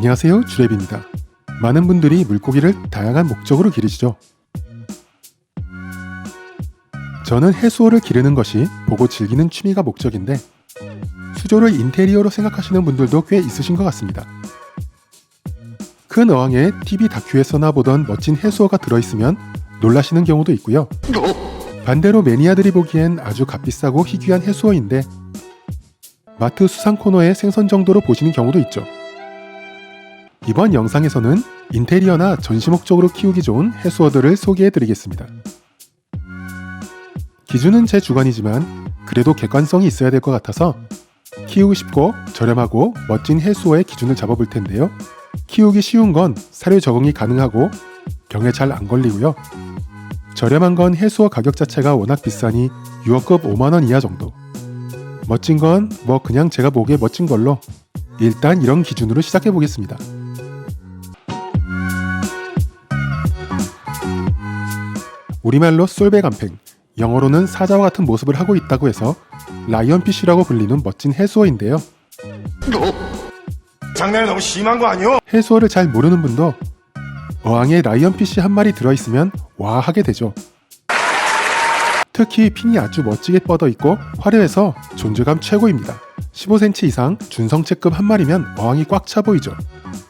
안녕하세요, 주랩입니다. 많은 분들이 물고기를 다양한 목적으로 기르시죠. 저는 해수어를 기르는 것이 보고 즐기는 취미가 목적인데 수조를 인테리어로 생각하시는 분들도 꽤 있으신 것 같습니다. 큰 어항에 TV 다큐에서나 보던 멋진 해수어가 들어있으면 놀라시는 경우도 있고요. 반대로 매니아들이 보기엔 아주 값비싸고 희귀한 해수어인데 마트 수상 코너의 생선 정도로 보시는 경우도 있죠. 이번 영상에서는 인테리어나 전시 목적으로 키우기 좋은 해수어들을 소개해드리겠습니다. 기준은 제 주관이지만 그래도 객관성이 있어야 될 것 같아서 키우고 싶고 저렴하고 멋진 해수어의 기준을 잡아볼 텐데요. 키우기 쉬운 건 사료 적응이 가능하고 병에 잘 안 걸리고요. 저렴한 건 해수어 가격 자체가 워낙 비싸니 유어급 5만원 이하 정도. 멋진 건 그냥 제가 보기에 멋진 걸로 일단 이런 기준으로 시작해 보겠습니다. 우리말로 솔배간팽, 영어로는 사자와 같은 모습을 하고 있다고 해서 라이언피쉬라고 불리는 멋진 해수어인데요. 장난이 너무 심한 거 아니오? 해수어를 잘 모르는 분도 어항에 라이언피쉬 한 마리 들어있으면 와 하게 되죠. 특히 핀이 아주 멋지게 뻗어있고 화려해서 존재감 최고입니다. 15cm 이상 준성체급 한 마리면 어항이 꽉 차 보이죠.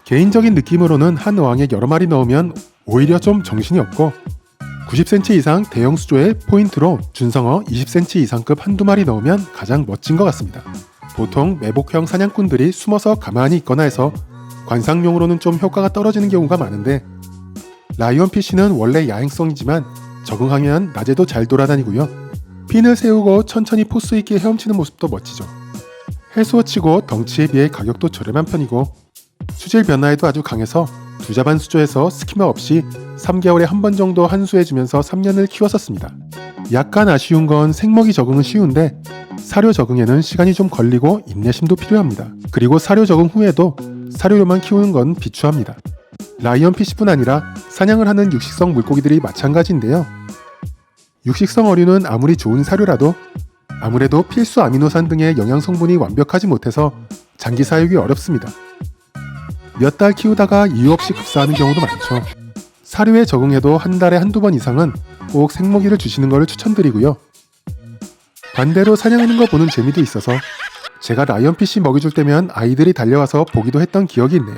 개인적인 느낌으로는 한 어항에 여러 마리 넣으면 오히려 좀 정신이 없고 90cm 이상 대형 수조에 포인트로 준성어 20cm 이상급 한두 마리 넣으면 가장 멋진 것 같습니다. 보통 매복형 사냥꾼들이 숨어서 가만히 있거나 해서 관상용으로는 좀 효과가 떨어지는 경우가 많은데 라이언피쉬는 원래 야행성이지만 적응하면 낮에도 잘 돌아다니고요. 핀을 세우고 천천히 포스 있게 헤엄치는 모습도 멋지죠. 해수어치고 덩치에 비해 가격도 저렴한 편이고 수질 변화에도 아주 강해서 두자반 수조에서 스키머 없이 3개월에 한 번 정도 한수해주면서 3년을 키웠었습니다. 약간 아쉬운 건 생먹이 적응은 쉬운데 사료 적응에는 시간이 좀 걸리고 인내심도 필요합니다. 그리고 사료 적응 후에도 사료로만 키우는 건 비추합니다. 라이언피쉬뿐 아니라 사냥을 하는 육식성 물고기들이 마찬가지인데요. 육식성 어류는 아무리 좋은 사료라도 아무래도 필수 아미노산 등의 영양 성분이 완벽하지 못해서 장기 사육이 어렵습니다. 몇 달 키우다가 이유 없이 급사하는 경우도 많죠. 사료에 적응해도 한 달에 한두 번 이상은 꼭 생먹이를 주시는 것을 추천드리고요. 반대로 사냥하는 거 보는 재미도 있어서 제가 라이언피쉬 먹이 줄 때면 아이들이 달려와서 보기도 했던 기억이 있네요.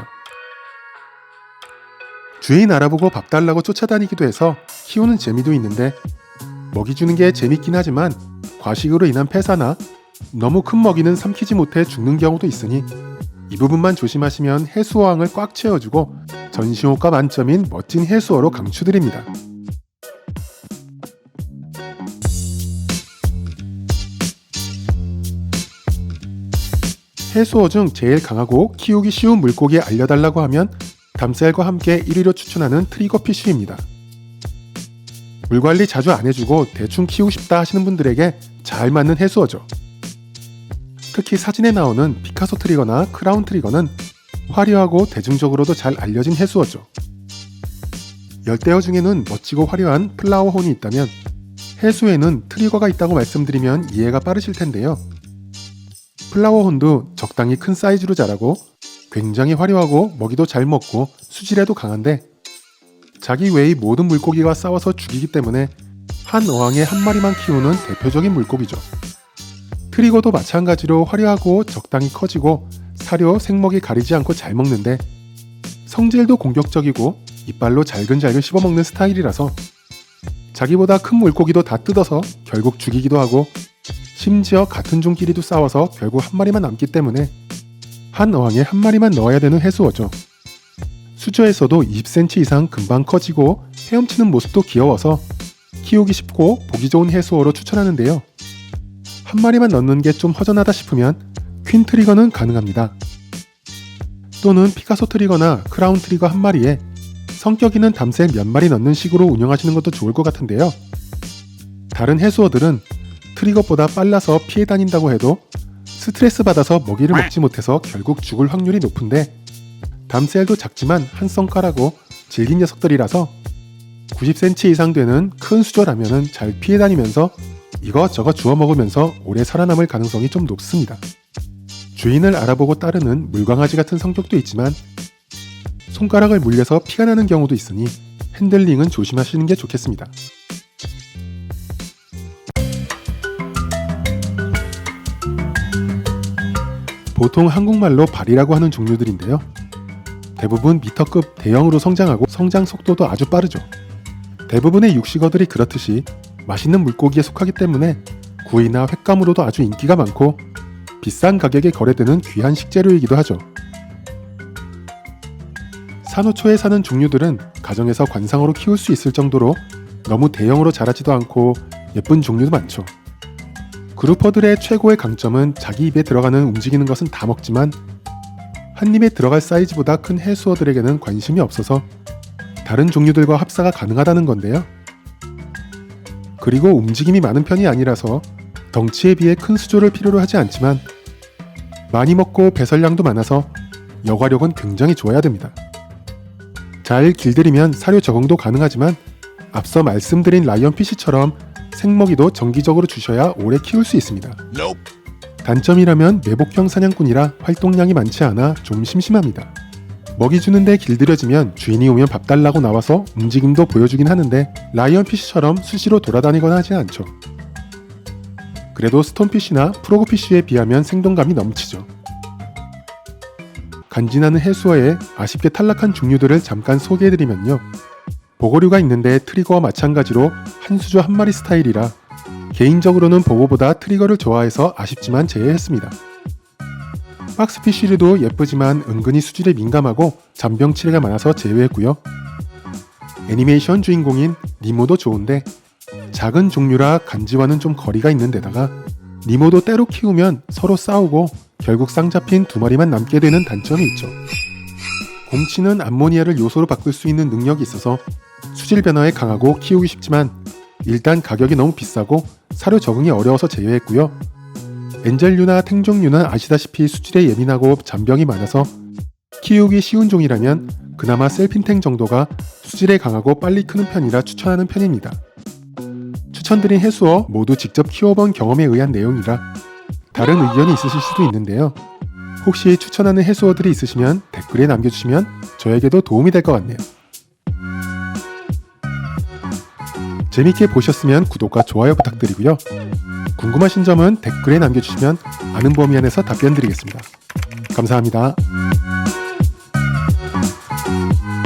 주인 알아보고 밥 달라고 쫓아다니기도 해서 키우는 재미도 있는데 먹이 주는 게 재밌긴 하지만 과식으로 인한 폐사나 너무 큰 먹이는 삼키지 못해 죽는 경우도 있으니 이 부분만 조심하시면 해수어항을 꽉 채워주고 전시효과 만점인 멋진 해수어로 강추드립니다. 해수어 중 제일 강하고 키우기 쉬운 물고기 알려달라고 하면 담셀과 함께 1위로 추천하는 트리거피쉬입니다. 물관리 자주 안 해주고 대충 키우고 싶다 하시는 분들에게 잘 맞는 해수어죠. 특히 사진에 나오는 피카소 트리거나 크라운 트리거는 화려하고 대중적으로도 잘 알려진 해수어죠. 열대어 중에는 멋지고 화려한 플라워혼이 있다면 해수에는 트리거가 있다고 말씀드리면 이해가 빠르실 텐데요. 플라워혼도 적당히 큰 사이즈로 자라고 굉장히 화려하고 먹이도 잘 먹고 수질에도 강한데 자기 외의 모든 물고기와 싸워서 죽이기 때문에 한 어항에 한 마리만 키우는 대표적인 물고기죠. 트리거도 마찬가지로 화려하고 적당히 커지고 사료, 생먹이 가리지 않고 잘 먹는데 성질도 공격적이고 이빨로 잘근잘근 씹어먹는 스타일이라서 자기보다 큰 물고기도 다 뜯어서 결국 죽이기도 하고 심지어 같은 종끼리도 싸워서 결국 한 마리만 남기 때문에 한 어항에 한 마리만 넣어야 되는 해수어죠. 수조에서도 20cm 이상 금방 커지고 헤엄치는 모습도 귀여워서 키우기 쉽고 보기 좋은 해수어로 추천하는데요. 한 마리만 넣는 게 좀 허전하다 싶으면 퀸 트리거는 가능합니다. 또는 피카소 트리거나 크라운 트리거 한 마리에 성격 있는 담셀 몇 마리 넣는 식으로 운영하시는 것도 좋을 것 같은데요. 다른 해수어들은 트리거보다 빨라서 피해 다닌다고 해도 스트레스 받아서 먹이를 먹지 못해서 결국 죽을 확률이 높은데 담셀도 작지만 한 썽까라고 질긴 녀석들이라서 90cm 이상 되는 큰 수조라면은 잘 피해 다니면서 이것저것 주워 먹으면서 오래 살아남을 가능성이 좀 높습니다. 주인을 알아보고 따르는 물강아지 같은 성격도 있지만 손가락을 물려서 피가 나는 경우도 있으니 핸들링은 조심하시는 게 좋겠습니다. 보통 한국말로 발이라고 하는 종류들인데요. 대부분 미터급 대형으로 성장하고 성장 속도도 아주 빠르죠. 대부분의 육식어들이 그렇듯이 맛있는 물고기에 속하기 때문에 구이나 횟감으로도 아주 인기가 많고 비싼 가격에 거래되는 귀한 식재료이기도 하죠. 산호초에 사는 종류들은 가정에서 관상어로 키울 수 있을 정도로 너무 대형으로 자라지도 않고 예쁜 종류도 많죠. 그루퍼들의 최고의 강점은 자기 입에 들어가는 움직이는 것은 다 먹지만 한 입에 들어갈 사이즈보다 큰 해수어들에게는 관심이 없어서 다른 종류들과 합사가 가능하다는 건데요. 그리고 움직임이 많은 편이 아니라서 덩치에 비해 큰 수조를 필요로 하지 않지만 많이 먹고 배설량도 많아서 여과력은 굉장히 좋아야 됩니다. 잘 길들이면 사료 적응도 가능하지만 앞서 말씀드린 라이언피쉬처럼 생먹이도 정기적으로 주셔야 오래 키울 수 있습니다. 단점이라면 매복형 사냥꾼이라 활동량이 많지 않아 좀 심심합니다. 먹이 주는데 길들여지면 주인이 오면 밥 달라고 나와서 움직임도 보여주긴 하는데 라이언피쉬처럼 수시로 돌아다니거나 하진 않죠. 그래도 스톤피쉬나 프로그피쉬에 비하면 생동감이 넘치죠. 간지나는 해수어에 아쉽게 탈락한 종류들을 잠깐 소개해드리면요. 보고류가 있는데 트리거와 마찬가지로 한 수조 한 마리 스타일이라 개인적으로는 보고보다 트리거를 좋아해서 아쉽지만 제외했습니다. 박스피쉬류도 예쁘지만 은근히 수질에 민감하고 잔병치레가 많아서 제외했고요. 애니메이션 주인공인 니모도 좋은데 작은 종류라 간지와는 좀 거리가 있는 데다가 니모도 때로 키우면 서로 싸우고 결국 쌍잡힌 두 마리만 남게 되는 단점이 있죠. 곰치는 암모니아를 요소로 바꿀 수 있는 능력이 있어서 수질 변화에 강하고 키우기 쉽지만 일단 가격이 너무 비싸고 사료 적응이 어려워서 제외했고요. 엔젤류나 탱종류는 아시다시피 수질에 예민하고 잔병이 많아서 키우기 쉬운 종이라면 그나마 셀핀탱 정도가 수질에 강하고 빨리 크는 편이라 추천하는 편입니다. 추천드린 해수어 모두 직접 키워본 경험에 의한 내용이라 다른 의견이 있으실 수도 있는데요. 혹시 추천하는 해수어들이 있으시면 댓글에 남겨주시면 저에게도 도움이 될 것 같네요. 재밌게 보셨으면 구독과 좋아요 부탁드리고요. 궁금하신 점은 댓글에 남겨주시면 아는 범위 안에서 답변 드리겠습니다. 감사합니다.